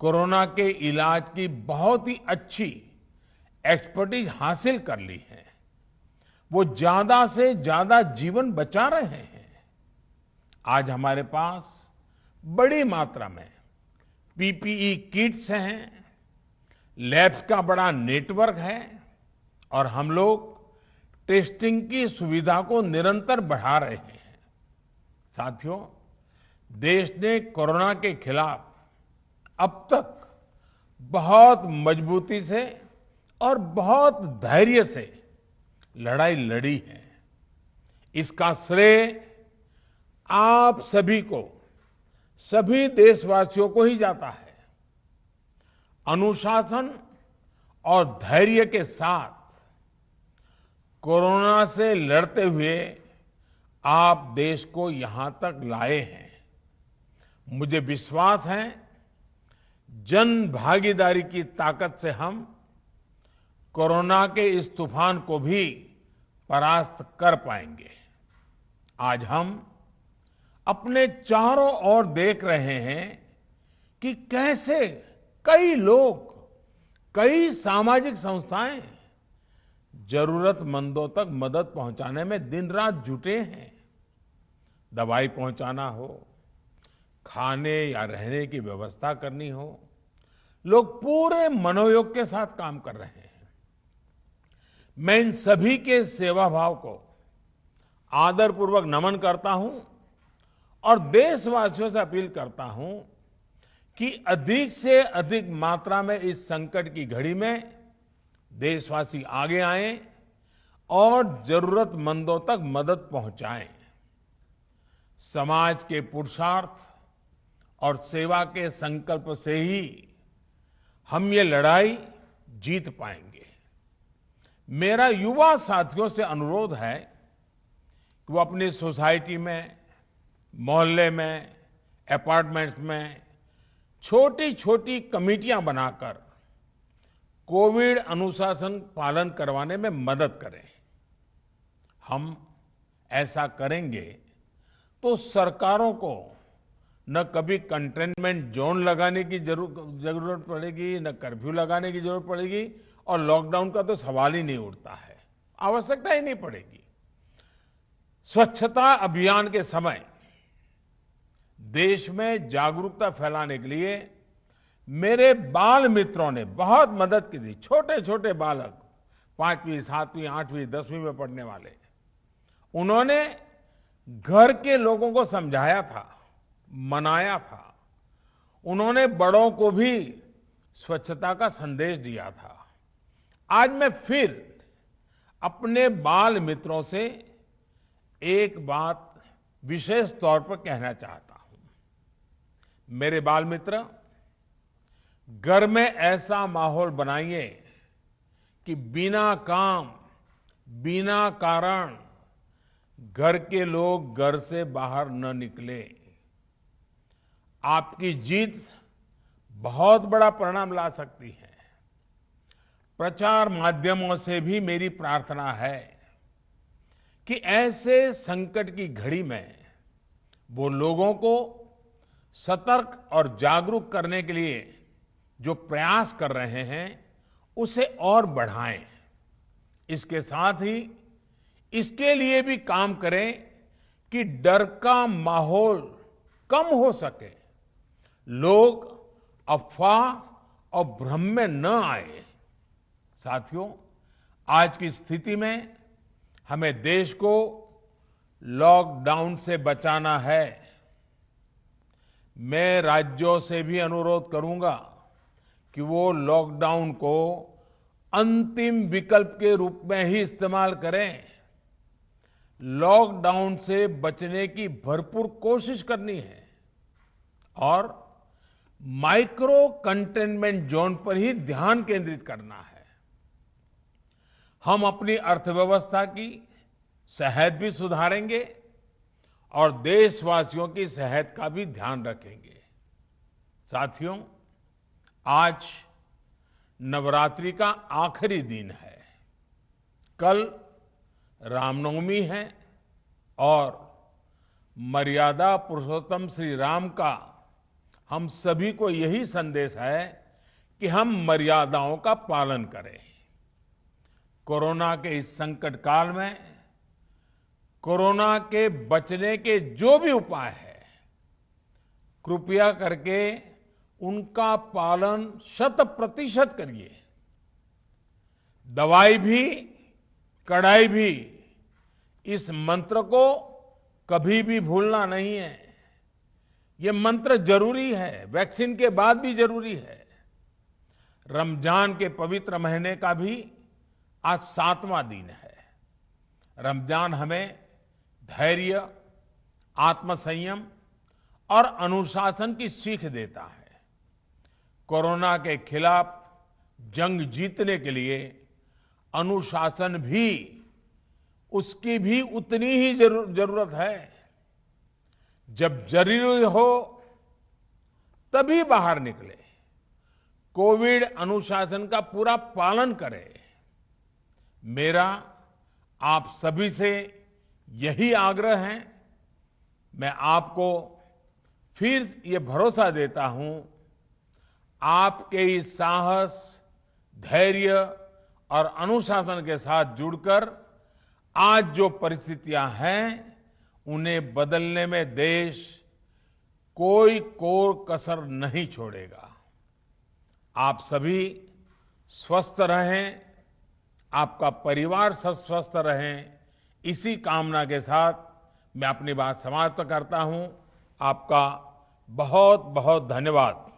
Corona के इलाज की बहुत ही अच्छी एक्सपर्टीज हासिल कर ली है। वो ज्यादा से ज्यादा जीवन बचा रहे हैं। आज हमारे पास बड़ी मात्रा में पीपीई किट्स हैं, लैब्स का बड़ा नेटवर्क है और हम लोग टेस्टिंग की सुविधा को निरंतर बढ़ा रहे हैं। साथियों, देश ने कोरोना के खिलाफ अब तक बहुत मजबूती से और बहुत धैर्य से लड़ाई लड़ी है। इसका श्रेय आप सभी को, सभी देशवासियों को ही जाता है। अनुशासन और धैर्य के साथ कोरोना से लड़ते हुए आप देश को यहां तक लाए हैं। मुझे विश्वास है, जन भागीदारी की ताकत से हम कोरोना के इस तूफान को भी परास्त कर पाएंगे। आज हम अपने चारों ओर देख रहे हैं कि कैसे कई लोग, कई सामाजिक संस्थाएं जरूरतमंदों तक मदद पहुंचाने में दिन रात जुटे हैं। दवाई पहुंचाना हो, खाने या रहने की व्यवस्था करनी हो, लोग पूरे मनोयोग के साथ काम कर रहे हैं। मैं इन सभी के सेवा भाव को आदरपूर्वक नमन करता हूं और देशवासियों से अपील करता हूं कि अधिक से अधिक मात्रा में इस संकट की घड़ी में देशवासी आगे आएं और जरूरतमंदों तक मदद पहुंचाएं। समाज के पुरुषार्थ और सेवा के संकल्प से ही हम ये लड़ाई जीत पाएंगे। मेरा युवा साथियों से अनुरोध है कि वो अपनी सोसाइटी में, मोहल्ले में, अपार्टमेंट्स में छोटी छोटी कमेटियां बनाकर कोविड अनुशासन पालन करवाने में मदद करें। हम ऐसा करेंगे तो सरकारों को न कभी कंटेनमेंट जोन लगाने की जरूरत पड़ेगी, न कर्फ्यू लगाने की जरूरत पड़ेगी और लॉकडाउन का तो सवाल ही नहीं उठता है, आवश्यकता ही नहीं पड़ेगी। स्वच्छता अभियान के समय देश में जागरूकता फैलाने के लिए मेरे बाल मित्रों ने बहुत मदद की थी। छोटे छोटे बालक, 5वीं, 7वीं, 8वीं, 10वीं में पढ़ने वाले, उन्होंने घर के लोगों को समझाया था, मनाया था। उन्होंने बड़ों को भी स्वच्छता का संदेश दिया था। आज मैं फिर अपने बाल मित्रों से एक बात विशेष तौर पर कहना चाहता हूं। मेरे बाल मित्र, घर में ऐसा माहौल बनाइए कि बिना काम, बिना कारण घर के लोग घर से बाहर न निकले। आपकी जीत बहुत बड़ा परिणाम ला सकती है। प्रचार माध्यमों से भी मेरी प्रार्थना है कि ऐसे संकट की घड़ी में वो लोगों को सतर्क और जागरूक करने के लिए जो प्रयास कर रहे हैं उसे और बढ़ाएं। इसके साथ ही इसके लिए भी काम करें कि डर का माहौल कम हो सके, लोग अफवाह और भ्रम में न आए। साथियों, आज की स्थिति में हमें देश को लॉकडाउन से बचाना है। मैं राज्यों से भी अनुरोध करूंगा कि वो लॉकडाउन को अंतिम विकल्प के रूप में ही इस्तेमाल करें। लॉकडाउन से बचने की भरपूर कोशिश करनी है और माइक्रो कंटेनमेंट जोन पर ही ध्यान केंद्रित करना है। हम अपनी अर्थव्यवस्था की सेहत भी सुधारेंगे और देशवासियों की सेहत का भी ध्यान रखेंगे। साथियों, आज नवरात्रि का आखिरी दिन है। कल रामनवमी है और मर्यादा पुरुषोत्तम श्री राम का हम सभी को यही संदेश है कि हम मर्यादाओं का पालन करें। कोरोना के इस संकट काल में कोरोना के बचने के जो भी उपाय है, कृपया करके उनका पालन 100% करिए। दवाई भी, कड़ाई भी, इस मंत्र को कभी भी भूलना नहीं है। ये मंत्र जरूरी है, वैक्सीन के बाद भी जरूरी है। रमजान के पवित्र महीने का भी आज 7वां दिन है। रमजान हमें धैर्य, आत्मसंयम और अनुशासन की सीख देता है। कोरोना के खिलाफ जंग जीतने के लिए अनुशासन भी, उसकी भी उतनी ही जरूरत है। जब जरूरी हो तभी बाहर निकले, कोविड अनुशासन का पूरा पालन करें। मेरा आप सभी से यही आग्रह है। मैं आपको फिर ये भरोसा देता हूं, आपके इस साहस, धैर्य और अनुशासन के साथ जुड़कर आज जो परिस्थितियां हैं, उन्हें बदलने में देश कोई कसर नहीं छोड़ेगा। आप सभी स्वस्थ रहें, आपका परिवार स्वस्थ रहें, इसी कामना के साथ मैं अपनी बात समाप्त करता हूं। आपका बहुत बहुत धन्यवाद।